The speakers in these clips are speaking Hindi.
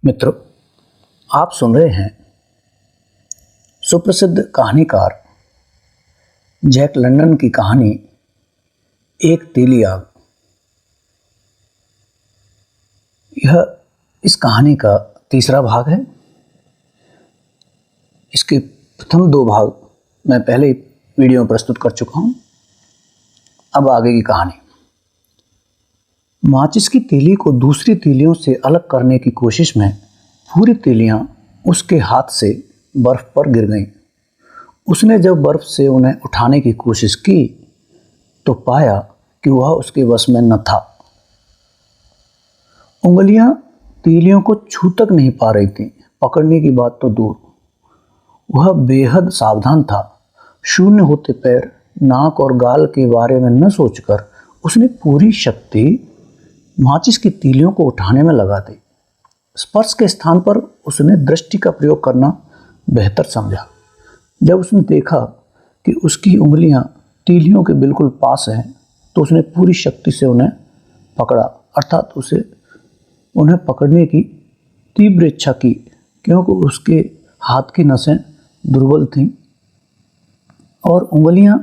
मित्रों, आप सुन रहे हैं सुप्रसिद्ध कहानीकार जैक लंडन की कहानी एक तीली आग। यह इस कहानी का तीसरा भाग है। इसके प्रथम दो भाग मैं पहले वीडियो में प्रस्तुत कर चुका हूं। अब आगे की कहानी। माचिस की तीली को दूसरी तीलियों से अलग करने की कोशिश में पूरी तीलियां उसके हाथ से बर्फ पर गिर गईं। उसने जब बर्फ से उन्हें उठाने की कोशिश की तो पाया कि वह उसके वश में न था। उंगलियां तीलियों को छू तक नहीं पा रही थीं, पकड़ने की बात तो दूर। वह बेहद सावधान था। शून्य होते पैर, नाक और गाल के बारे में न सोचकर उसने पूरी शक्ति माचिस की तीलियों को उठाने में लगा दी। स्पर्श के स्थान पर उसने दृष्टि का प्रयोग करना बेहतर समझा। जब उसने देखा कि उसकी उंगलियां तीलियों के बिल्कुल पास हैं तो उसने पूरी शक्ति से उन्हें पकड़ा, अर्थात उसे उन्हें पकड़ने की तीव्र इच्छा की, क्योंकि उसके हाथ की नसें दुर्बल थीं और उंगलियां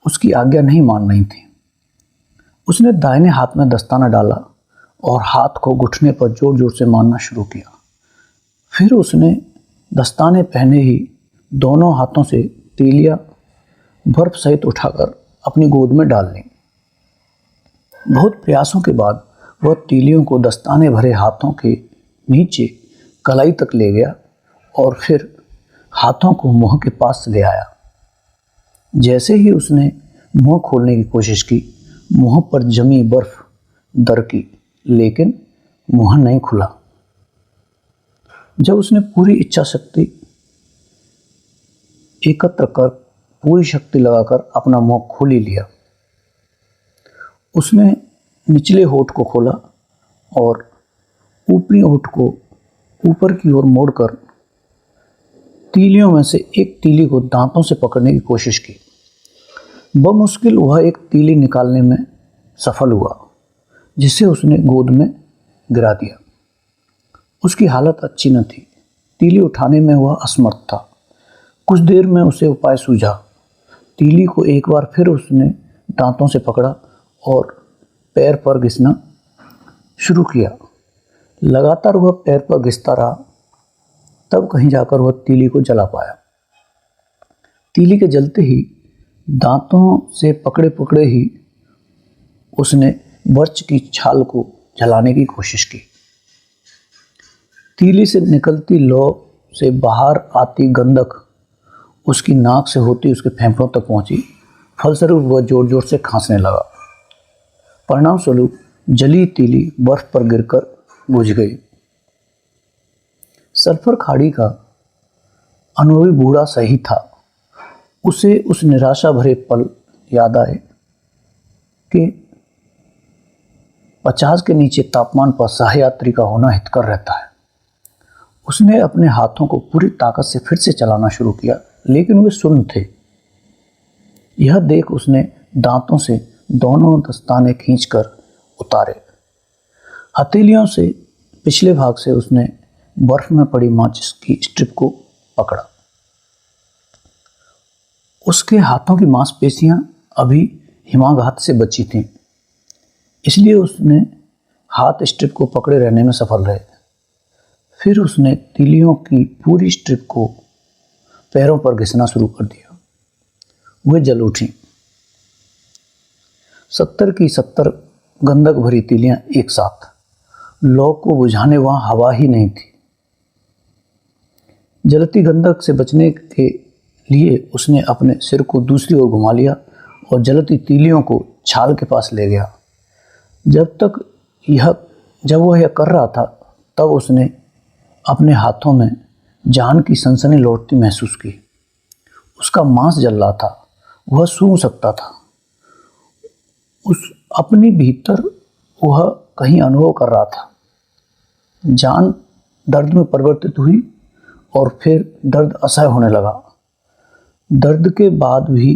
उसकी आज्ञा नहीं मान रही थीं। उसने दाहिने हाथ में दस्ताना डाला और हाथ को घुटने पर जोर जोर से मारना शुरू किया। फिर उसने दस्ताने पहने ही दोनों हाथों से तीलियां बर्फ सहित उठाकर अपनी गोद में डाल लीं। बहुत प्रयासों के बाद वह तीलियों को दस्ताने भरे हाथों के नीचे कलाई तक ले गया और फिर हाथों को मुंह के पास ले आया। जैसे ही उसने मुंह खोलने की कोशिश की, मुंह पर जमी बर्फ दरकी, लेकिन मुंह नहीं खुला। जब उसने पूरी इच्छा शक्ति एकत्र कर पूरी शक्ति लगाकर अपना मुंह खोल ही लिया, उसने निचले होठ को खोला और ऊपरी होठ को ऊपर की ओर मोड़कर तीलियों में से एक तीली को दांतों से पकड़ने की कोशिश की। बमुश्किल वह एक तीली निकालने में सफल हुआ, जिसे उसने गोद में गिरा दिया। उसकी हालत अच्छी न थी। तीली उठाने में वह असमर्थ था। कुछ देर में उसे उपाय सूझा। तीली को एक बार फिर उसने दांतों से पकड़ा और पैर पर घिसना शुरू किया। लगातार वह पैर पर घिसता रहा, तब कहीं जाकर वह तीली को जला पाया। तीली के जलते ही दांतों से पकड़े पकड़े ही उसने बर्च की छाल को जलाने की कोशिश की। तीली से निकलती लौ से बाहर आती गंधक उसकी नाक से होती उसके फेफड़ों तक पहुंची। फलस्वरूप वह जोर जोर से खांसने लगा। परिणाम स्वरूप जली तीली बर्फ पर गिरकर बुझ गई। सल्फर खाड़ी का अनुभवी बूढ़ा सही था। उसे उस निराशा भरे पल याद आए कि 50 के नीचे तापमान पर सहयात्री का होना हितकर रहता है। उसने अपने हाथों को पूरी ताकत से फिर से चलाना शुरू किया, लेकिन वे शून्य थे। यह देख उसने दांतों से दोनों दस्ताने खींचकर उतारे। हथेलियों से पिछले भाग से उसने बर्फ में पड़ी माचिस की स्ट्रिप को पकड़ा। उसके हाथों की मांसपेशियां अभी हिमाघात से बची थीं, इसलिए उसने हाथ स्ट्रिप को पकड़े रहने में सफल रहे। फिर उसने तीलियों की पूरी स्ट्रिप को पैरों पर घिसना शुरू कर दिया। वे जल उठी। 70 की 70 गंधक भरी तीलियां एक साथ। लौ को बुझाने वहां हवा ही नहीं थी। जलती गंधक से बचने के लिए उसने अपने सिर को दूसरी ओर घुमा लिया और जलती तीलियों को छाल के पास ले गया। जब वह यह कर रहा था, तब उसने अपने हाथों में जान की सनसनी लौटती महसूस की। उसका मांस जल रहा था, वह सूंघ सकता था। उस अपने भीतर वह कहीं अनुभव कर रहा था। जान दर्द में परिवर्तित हुई और फिर दर्द असह्य होने लगा। दर्द के बाद भी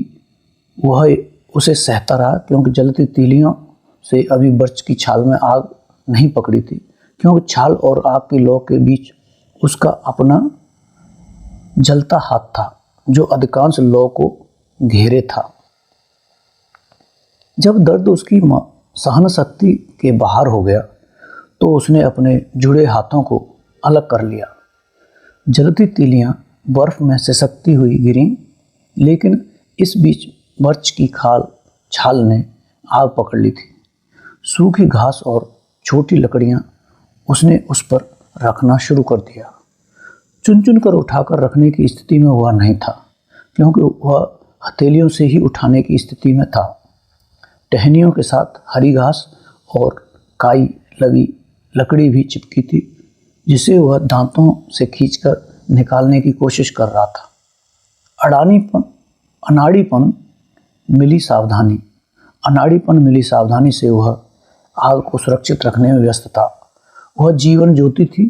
वह उसे सहता रहा, क्योंकि जलती तीलियों से अभी बर्च की छाल में आग नहीं पकड़ी थी, क्योंकि छाल और आग की लौ के बीच उसका अपना जलता हाथ था जो अधिकांश लौ को घेरे था। जब दर्द उसकी सहन शक्ति के बाहर हो गया तो उसने अपने जुड़े हाथों को अलग कर लिया। जलती तीलियां बर्फ में सिसकती हुई गिरीं, लेकिन इस बीच बर्च की छाल ने आग पकड़ ली थी। सूखी घास और छोटी लकड़ियां उसने उस पर रखना शुरू कर दिया। चुन चुन कर उठाकर रखने की स्थिति में वह नहीं था, क्योंकि वह हथेलियों से ही उठाने की स्थिति में था। टहनियों के साथ हरी घास और काई लगी लकड़ी भी चिपकी थी, जिसे वह दांतों से खींचकर निकालने की कोशिश कर रहा था। अनाड़ीपन मिली सावधानी से वह आग को सुरक्षित रखने में व्यस्त था। वह जीवन ज्योति थी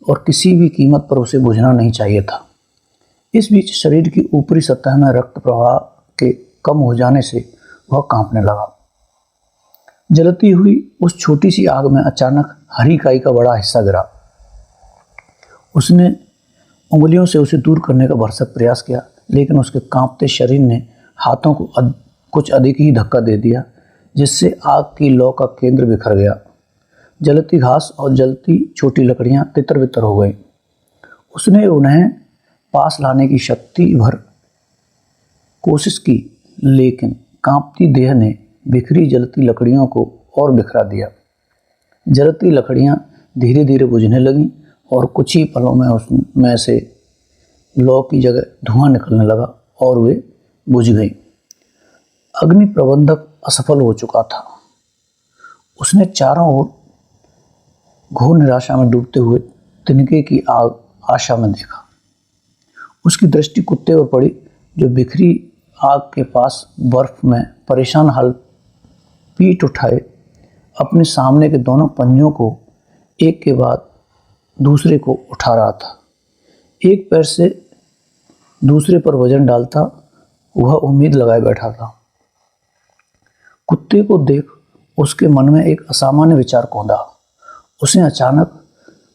और किसी भी कीमत पर उसे बुझना नहीं चाहिए था। इस बीच शरीर की ऊपरी सतह में रक्त प्रवाह के कम हो जाने से वह कांपने लगा। जलती हुई उस छोटी सी आग में अचानक हरी काई का बड़ा हिस्सा गिरा। उसने उंगलियों से उसे दूर करने का भरसक प्रयास किया, लेकिन उसके कांपते शरीर ने हाथों को कुछ अधिक ही धक्का दे दिया, जिससे आग की लौ का केंद्र बिखर गया। जलती घास और जलती छोटी लकड़ियां तितर बितर हो गईं। उसने उन्हें पास लाने की शक्ति भर कोशिश की, लेकिन कांपती देह ने बिखरी जलती लकड़ियों को और बिखरा दिया। जलती लकड़ियां धीरे धीरे बुझने लगीं और कुछ ही पलों में उसमें से लौ की जगह धुआं निकलने लगा और वे बुझ गईं। अग्नि प्रबंधक असफल हो चुका था। उसने चारों ओर घोर निराशा में डूबते हुए तिनके की आशा में देखा। उसकी दृष्टि कुत्ते पर पड़ी, जो बिखरी आग के पास बर्फ में परेशान हाल पीठ उठाए अपने सामने के दोनों पंजों को एक के बाद दूसरे को उठा रहा था। एक पैर से दूसरे पर वजन डालता वह उम्मीद लगाए बैठा था। कुत्ते को देख उसके मन में एक असामान्य विचार कौंधा। उसे अचानक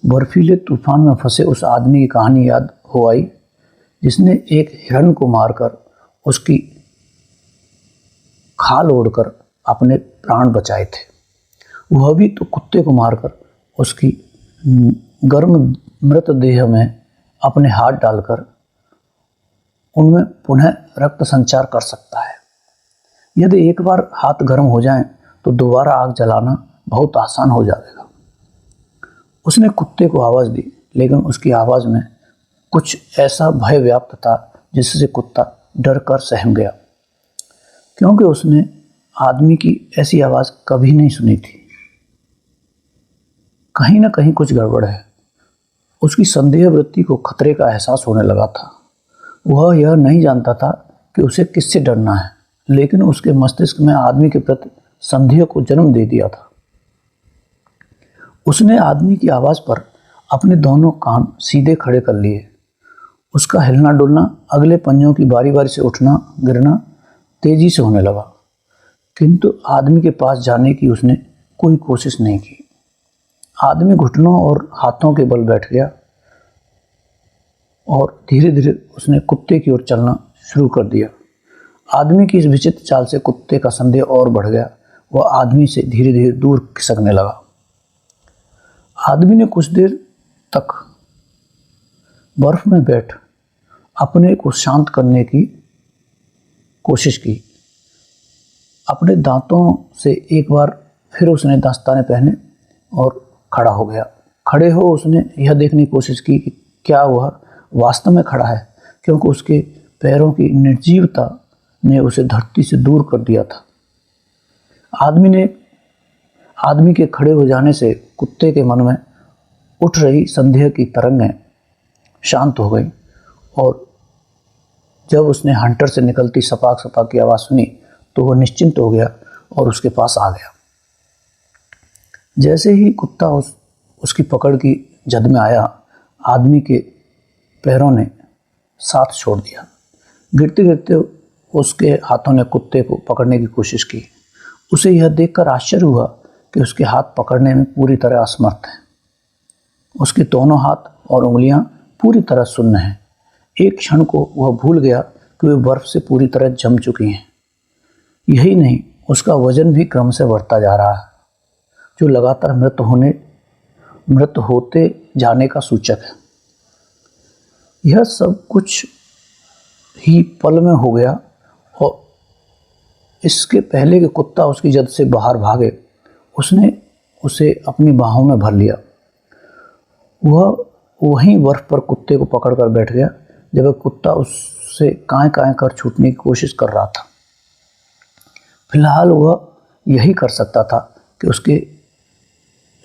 बर्फीले तूफान में फंसे उस आदमी की कहानी याद हो आई, जिसने एक हिरण को मारकर उसकी खाल ओढ़कर अपने प्राण बचाए थे। वह भी तो कुत्ते को मारकर उसकी गर्म मृतदेह में अपने हाथ डालकर उनमें पुनः रक्त संचार कर सकता है। यदि एक बार हाथ गर्म हो जाएं तो दोबारा आग जलाना बहुत आसान हो जाएगा। उसने कुत्ते को आवाज़ दी, लेकिन उसकी आवाज़ में कुछ ऐसा भय व्याप्त था जिससे कुत्ता डर कर सहम गया, क्योंकि उसने आदमी की ऐसी आवाज़ कभी नहीं सुनी थी। कहीं ना कहीं कुछ गड़बड़ है। उसकी संदेह वृत्ति को खतरे का एहसास होने लगा था। वह यह नहीं जानता था कि उसे किससे डरना है, लेकिन उसके मस्तिष्क में आदमी के प्रति संदेह को जन्म दे दिया था। उसने आदमी की आवाज़ पर अपने दोनों कान सीधे खड़े कर लिए। उसका हिलना डुलना, अगले पंजों की बारी बारी से उठना गिरना तेजी से होने लगा, किंतु आदमी के पास जाने की उसने कोई कोशिश नहीं की। आदमी घुटनों और हाथों के बल बैठ गया और धीरे धीरे उसने कुत्ते की ओर चलना शुरू कर दिया। आदमी की इस विचित्र चाल से कुत्ते का संदेह और बढ़ गया। वह आदमी से धीरे धीरे दूर खिसकने लगा। आदमी ने कुछ देर तक बर्फ में बैठ अपने को शांत करने की कोशिश की। अपने दांतों से एक बार फिर उसने दस्ताने पहने और खड़ा हो गया। खड़े हो उसने यह देखने की कोशिश की कि क्या वह वास्तव में खड़ा है, क्योंकि उसके पैरों की निर्जीवता ने उसे धरती से दूर कर दिया था। आदमी के खड़े हो जाने से कुत्ते के मन में उठ रही संदेह की तरंगें शांत हो गई और जब उसने हंटर से निकलती सपाक सपाक की आवाज़ सुनी तो वह निश्चिंत हो गया और उसके पास आ गया। जैसे ही कुत्ता उसकी पकड़ की जद में आया, आदमी के पैरों ने साथ छोड़ दिया। गिरते गिरते उसके हाथों ने कुत्ते को पकड़ने की कोशिश की। उसे यह देखकर आश्चर्य हुआ कि उसके हाथ पकड़ने में पूरी तरह असमर्थ हैं। उसके दोनों हाथ और उंगलियां पूरी तरह सुन्न हैं। एक क्षण को वह भूल गया कि वे बर्फ से पूरी तरह जम चुकी हैं। यही नहीं, उसका वजन भी क्रम से बढ़ता जा रहा है, जो लगातार मृत होते जाने का सूचक है। यह सब कुछ ही पल में हो गया और इसके पहले कि कुत्ता उसकी जद से बाहर भागे, उसने उसे अपनी बाहों में भर लिया। वह वहीं बर्फ पर कुत्ते को पकड़कर बैठ गया जब कुत्ता उससे काँय काँय कर छूटने की कोशिश कर रहा था। फिलहाल वह यही कर सकता था कि उसके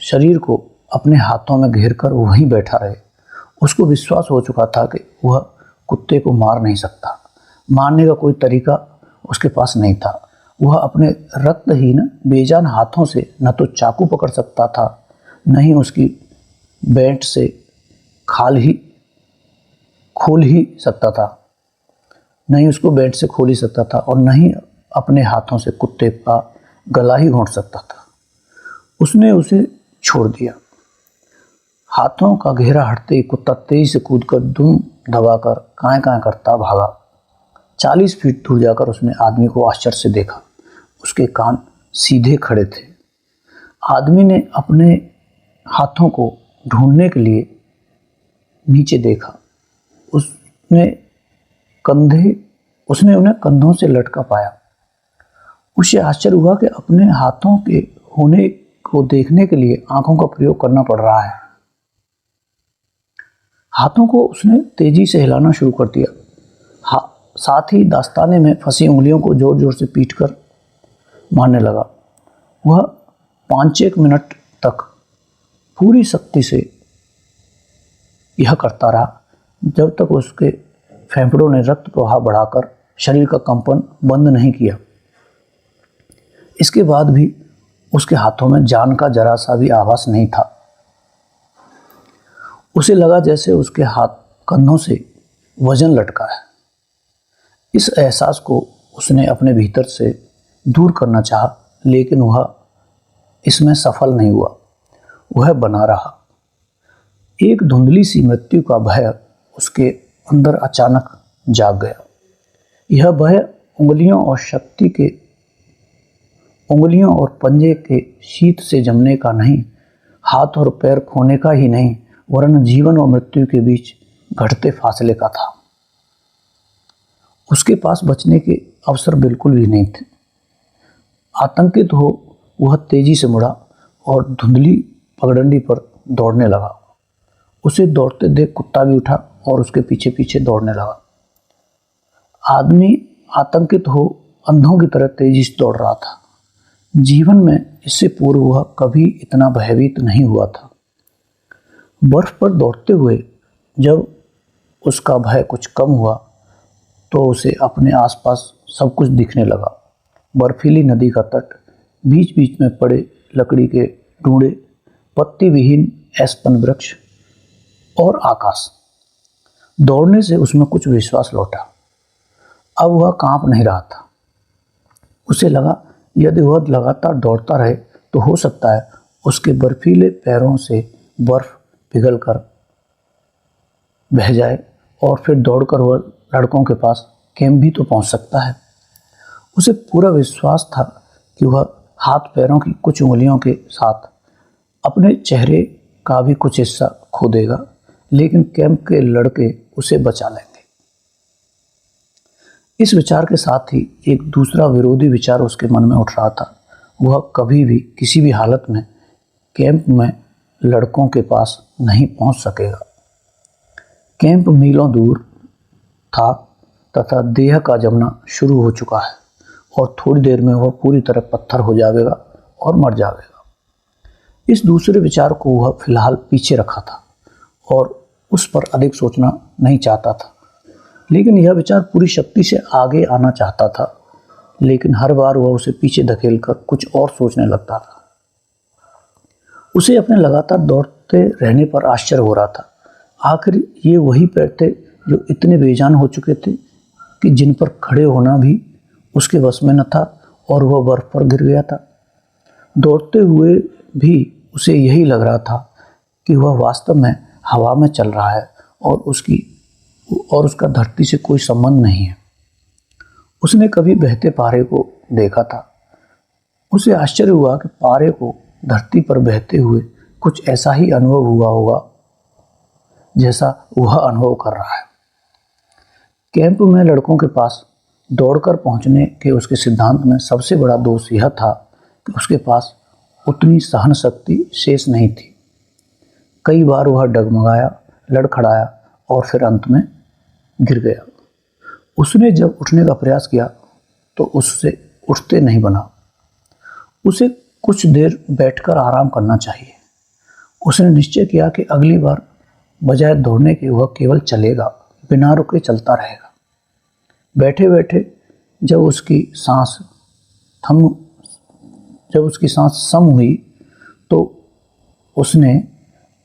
शरीर को अपने हाथों में घेर कर वहीं बैठा रहे। उसको विश्वास हो चुका था कि वह कुत्ते को मार नहीं सकता। मारने का कोई तरीका उसके पास नहीं था। वह अपने रक्तहीन बेजान हाथों से न तो चाकू पकड़ सकता था, न ही उसकी बेल्ट से खोल ही सकता था, और न ही अपने हाथों से कुत्ते का गला ही घोंट सकता था। उसने उसे छोड़ दिया। हाथों का घेरा हटते ही कुत्ता तेजी से कूदकर दुम दबाकर काँय काँय करता भागा। 40 फीट दूर जाकर उसने आदमी को आश्चर्य से देखा। उसके कान सीधे खड़े थे। आदमी ने अपने हाथों को ढूंढने के लिए नीचे देखा। उसने उन्हें कंधों से लटका पाया। उसे आश्चर्य हुआ कि अपने हाथों के होने को देखने के लिए आंखों का प्रयोग करना पड़ रहा है। हाथों को उसने तेजी से हिलाना शुरू कर दिया। साथ ही दास्ताने में फंसी उंगलियों को जोर जोर से पीटकर मारने लगा। वह 5-1 मिनट तक पूरी शक्ति से यह करता रहा, जब तक उसके फेफड़ों ने रक्त प्रवाह बढ़ाकर शरीर का कंपन बंद नहीं किया। इसके बाद भी उसके हाथों में जान का जरा सा भी आभास नहीं था। उसे लगा जैसे उसके हाथ कंधों से वजन लटका है। इस एहसास को उसने अपने भीतर से दूर करना चाहा, लेकिन वह इसमें सफल नहीं हुआ। वह बना रहा। एक धुंधली सी मृत्यु का भय उसके अंदर अचानक जाग गया। यह भय उंगलियों और पंजे के शीत से जमने का नहीं, हाथ और पैर खोने का ही नहीं, वरन जीवन और मृत्यु के बीच घटते फासले का था। उसके पास बचने के अवसर बिल्कुल भी नहीं थे। आतंकित हो वह तेजी से मुड़ा और धुंधली पगडंडी पर दौड़ने लगा। उसे दौड़ते देख कुत्ता भी उठा और उसके पीछे पीछे दौड़ने लगा। आदमी आतंकित हो अंधों की तरह तेजी से दौड़ रहा था। जीवन में इससे पूर्व वह कभी इतना भयभीत नहीं हुआ था। बर्फ पर दौड़ते हुए जब उसका भय कुछ कम हुआ तो उसे अपने आसपास सब कुछ दिखने लगा। बर्फीली नदी का तट, बीच बीच में पड़े लकड़ी के डूंडे, पत्ती विहीन एस्पन वृक्ष और आकाश। दौड़ने से उसमें कुछ विश्वास लौटा। अब वह कांप नहीं रहा था। उसे लगा यदि वह लगातार दौड़ता रहे तो हो सकता है उसके बर्फीले पैरों से बर्फ पिघलकर बह जाए और फिर दौड़कर वह लड़कों के पास कैंप भी तो पहुंच सकता है। उसे पूरा विश्वास था कि वह हाथ पैरों की कुछ उंगलियों के साथ अपने चेहरे का भी कुछ हिस्सा खो देगा, लेकिन कैंप के लड़के उसे बचा लेंगे। इस विचार के साथ ही एक दूसरा विरोधी विचार उसके मन में उठ रहा था। वह कभी भी किसी भी हालत में कैंप में लड़कों के पास नहीं पहुंच सकेगा। कैंप मीलों दूर था तथा देह का जमना शुरू हो चुका है और थोड़ी देर में वह पूरी तरह पत्थर हो जाएगा और मर जाएगा। इस दूसरे विचार को वह फिलहाल पीछे रखा था और उस पर अधिक सोचना नहीं चाहता था। लेकिन यह विचार पूरी शक्ति से आगे आना चाहता था, लेकिन हर बार वह उसे पीछे धकेलकर कुछ और सोचने लगता था। उसे अपने लगातार दौड़ते रहने पर आश्चर्य हो रहा था। आखिर ये वही पैर थे जो इतने बेजान हो चुके थे कि जिन पर खड़े होना भी उसके बस में न था, और वह बर्फ पर गिर गया था। दौड़ते हुए भी उसे यही लग रहा था कि वह वास्तव में हवा में चल रहा है और उसका धरती से कोई संबंध नहीं है। उसने कभी बहते पारे को देखा था। उसे आश्चर्य हुआ कि पारे को धरती पर बहते हुए कुछ ऐसा ही अनुभव हुआ होगा जैसा वह अनुभव कर रहा है। कैंप में लड़कों के पास दौड़कर पहुंचने के उसके सिद्धांत में सबसे बड़ा दोष यह था कि उसके पास उतनी सहन शक्ति शेष नहीं थी। कई बार वह डगमगाया, लड़खड़ाया और फिर अंत में गिर गया। उसने जब उठने का प्रयास किया तो उससे उठते नहीं बना। उसे कुछ देर बैठकर आराम करना चाहिए। उसने निश्चय किया कि अगली बार बजाय दौड़ने के वह केवल चलेगा, बिना रुके चलता रहेगा। बैठे बैठे जब उसकी सांस सम हुई तो उसने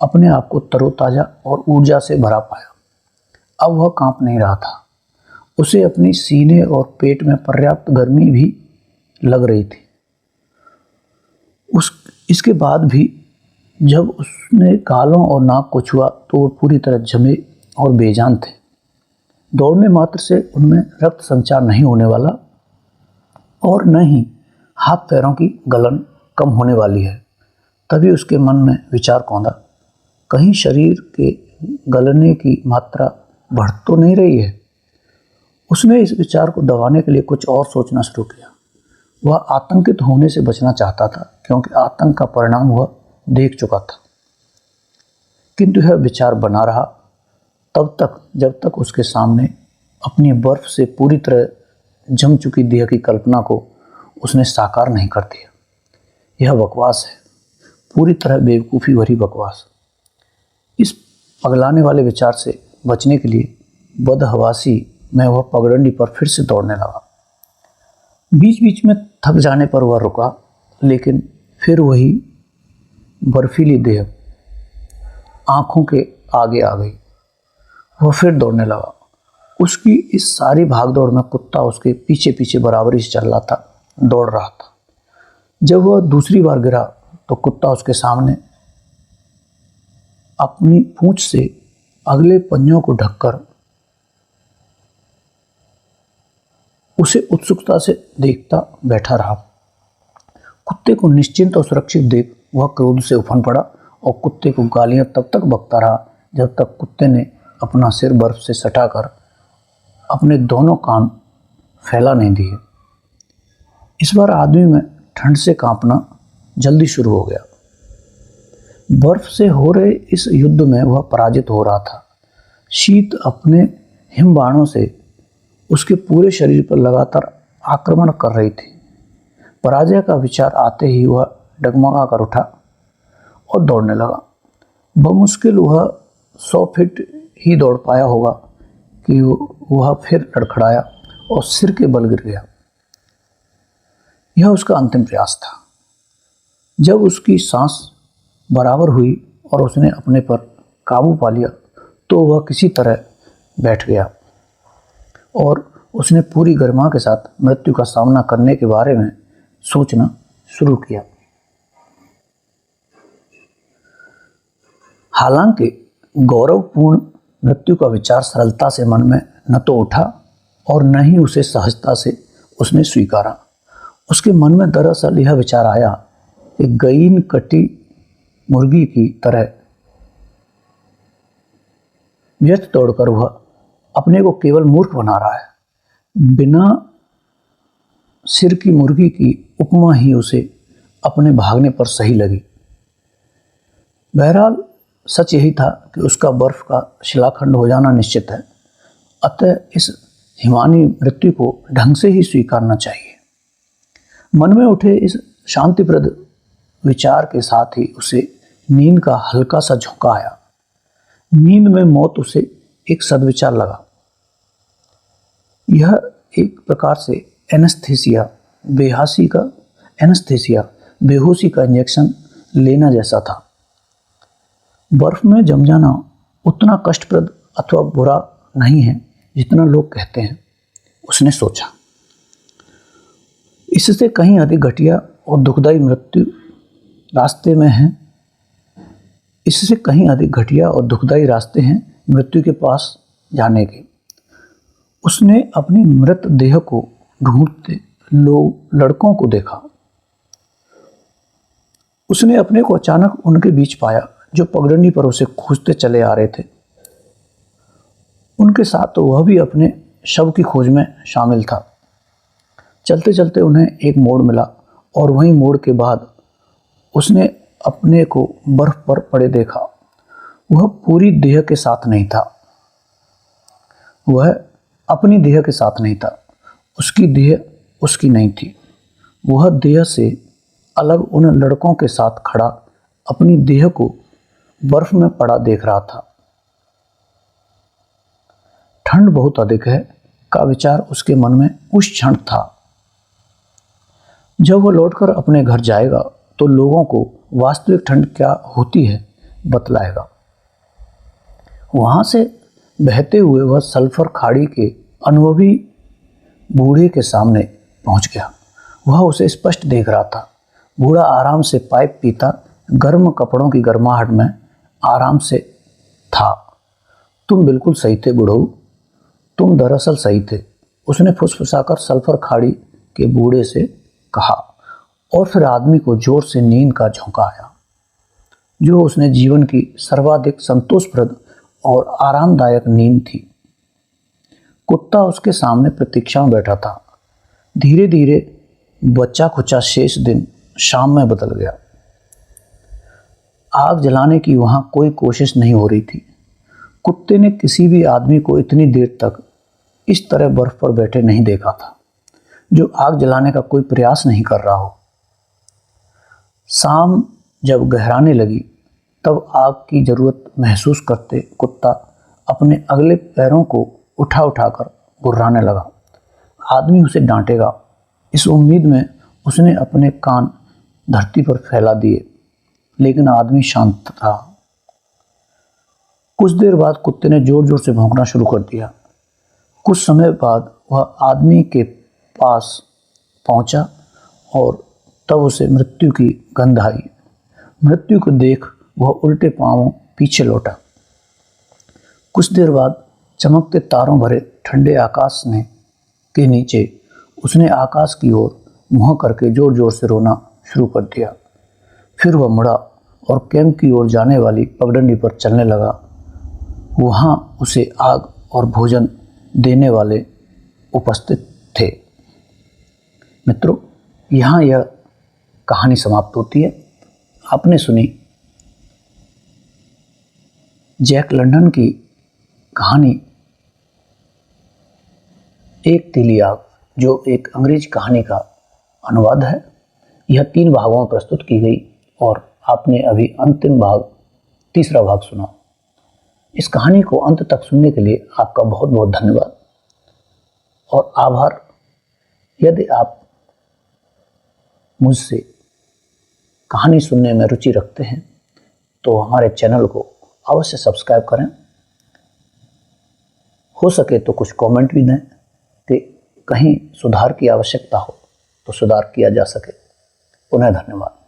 अपने आप को तरोताज़ा और ऊर्जा से भरा पाया। अब वह कांप नहीं रहा था। उसे अपनी सीने और पेट में पर्याप्त गर्मी भी लग रही थी। इसके बाद भी जब उसने गालों और नाक को छुआ तो वो पूरी तरह जमे और बेजान थे। दौड़ने मात्र से उनमें रक्त संचार नहीं होने वाला और न ही हाथ पैरों की गलन कम होने वाली है। तभी उसके मन में विचार कौंधा, कहीं शरीर के गलने की मात्रा बढ़ तो नहीं रही है। उसने इस विचार को दबाने के लिए कुछ और सोचना शुरू किया। वह आतंकित होने से बचना चाहता था, क्योंकि आतंक का परिणाम वह देख चुका था। किंतु यह विचार बना रहा तब तक जब तक उसके सामने अपनी बर्फ से पूरी तरह जम चुकी देह की कल्पना को उसने साकार नहीं कर दिया। यह बकवास है, पूरी तरह बेवकूफ़ी भरी बकवास। इस पगलाने वाले विचार से बचने के लिए बदहवासी में वह पगडंडी पर फिर से दौड़ने लगा। बीच बीच में थक जाने पर वह रुका, लेकिन फिर वही बर्फीली देह आंखों के आगे आ गई। वह फिर दौड़ने लगा। उसकी इस सारी भागदौड़ में कुत्ता उसके पीछे पीछे बराबरी से चल रहा था, दौड़ रहा था। जब वह दूसरी बार गिरा तो कुत्ता उसके सामने अपनी पूंछ से अगले पंजों को ढककर उसे उत्सुकता से देखता बैठा रहा। कुत्ते को निश्चिंत और सुरक्षित देख वह क्रोध से उफन पड़ा और कुत्ते को गालियां तब तक बकता रहा जब तक कुत्ते ने अपना सिर बर्फ से सटाकर अपने दोनों कान फैला नहीं दिए। इस बार आदमी में ठंड से कांपना जल्दी शुरू हो गया। बर्फ से हो रहे इस युद्ध में वह पराजित हो रहा था। शीत अपने हिम बाणों से उसके पूरे शरीर पर लगातार आक्रमण कर रही थी। पराजय का विचार आते ही वह डगमगा कर उठा और दौड़ने लगा। बमुश्किल वह 100 फीट ही दौड़ पाया होगा कि वह फिर लड़खड़ाया और सिर के बल गिर गया। यह उसका अंतिम प्रयास था। जब उसकी सांस बराबर हुई और उसने अपने पर काबू पा लिया तो वह किसी तरह बैठ गया और उसने पूरी गरिमा के साथ मृत्यु का सामना करने के बारे में सोचना शुरू किया। हालांकि गौरवपूर्ण मृत्यु का विचार सरलता से मन में न तो उठा और न ही उसे सहजता से उसने स्वीकारा। उसके मन में दरअसल यह विचार आया कि गईन कटी मुर्गी की तरह व्यर्थ दौड़कर वह अपने को केवल मूर्ख बना रहा है। बिना सिर की मुर्गी की उपमा ही उसे अपने भागने पर सही लगी। बहरहाल सच यही था कि उसका बर्फ का शिलाखंड हो जाना निश्चित है, अतः इस हिमानी मृत्यु को ढंग से ही स्वीकारना चाहिए। मन में उठे इस शांतिप्रद विचार के साथ ही उसे नींद का हल्का सा झोंका आया। नींद में मौत उसे एक सदविचार लगा। यह एक प्रकार से एनेस्थीसिया बेहोशी का इंजेक्शन लेना जैसा था। बर्फ में जम जाना उतना कष्टप्रद अथवा बुरा नहीं है जितना लोग कहते हैं, उसने सोचा। इससे कहीं अधिक घटिया और दुखदायी मृत्यु रास्ते में है। इससे कहीं अधिक घटिया और दुखदायी रास्ते हैं मृत्यु के पास जाने के। उसने अपनी मृत देह को ढूंढते लड़कों को देखा। उसने अपने को अचानक उनके बीच पाया जो पगडंडी पर उसे खोजते चले आ रहे थे। उनके साथ तो वह भी अपने शव की खोज में शामिल था। चलते चलते उन्हें एक मोड़ मिला और वहीं मोड़ के बाद उसने अपने को बर्फ पर पड़े देखा। वह पूरी देह के साथ नहीं था, वह अपनी देह के साथ नहीं था, उसकी देह उसकी नहीं थी। वह देह से अलग उन लड़कों के साथ खड़ा अपनी देह को बर्फ में पड़ा देख रहा था। ठंड बहुत अधिक है का विचार उसके मन में उस क्षण था। जब वह लौटकर अपने घर जाएगा तो लोगों को वास्तविक ठंड क्या होती है बतलाएगा। वहां से बहते हुए वह सल्फर खाड़ी के अनुभवी बूढ़े के सामने पहुंच गया। वह उसे स्पष्ट देख रहा था। बूढ़ा आराम से पाइप पीता गर्म कपड़ों की गर्माहट में आराम से था। तुम बिल्कुल सही थे बुढ़ऊ, तुम दरअसल सही थे, उसने फुसफुसाकर सल्फर खाड़ी के बूढ़े से कहा। और फिर आदमी को जोर से नींद का झोंका आया, जो उसने जीवन की सर्वाधिक संतोषप्रद और आरामदायक नींद थी। कुत्ता उसके सामने प्रतीक्षा में बैठा था। धीरे धीरे बच्चा खुचा शेष दिन शाम में बदल गया। आग जलाने की वहां कोई कोशिश नहीं हो रही थी। कुत्ते ने किसी भी आदमी को इतनी देर तक इस तरह बर्फ पर बैठे नहीं देखा था, जो आग जलाने का कोई प्रयास नहीं कर रहा हो। शाम जब गहराने लगी तब आग की जरूरत महसूस करते कुत्ता अपने अगले पैरों को उठा उठाकर गुर्राने लगा। आदमी उसे डांटेगा, इस उम्मीद में उसने अपने कान धरती पर फैला दिए, लेकिन आदमी शांत था। कुछ देर बाद कुत्ते ने जोर जोर से भौंकना शुरू कर दिया। कुछ समय बाद वह आदमी के पास पहुंचा और तब उसे मृत्यु की गंध आई। मृत्यु को देख वह उल्टे पांवों पीछे लौटा। कुछ देर बाद चमकते तारों भरे ठंडे आकाश के नीचे उसने आकाश की ओर मुँह करके जोर जोर से रोना शुरू कर दिया। फिर वह मुड़ा और कैंप की ओर जाने वाली पगडंडी पर चलने लगा। वहाँ उसे आग और भोजन देने वाले उपस्थित थे। मित्रों, यहाँ यह कहानी समाप्त होती है। आपने सुनी जैक लंडन की कहानी एक तीली आग, जो एक अंग्रेजी कहानी का अनुवाद है। यह 3 भागों में प्रस्तुत की गई और आपने अभी अंतिम भाग, तीसरा भाग सुना। इस कहानी को अंत तक सुनने के लिए आपका बहुत बहुत धन्यवाद और आभार। यदि आप मुझसे कहानी सुनने में रुचि रखते हैं तो हमारे चैनल को अवश्य सब्सक्राइब करें। हो सके तो कुछ कमेंट भी दें कि कहीं सुधार की आवश्यकता हो तो सुधार किया जा सके। पुनः धन्यवाद।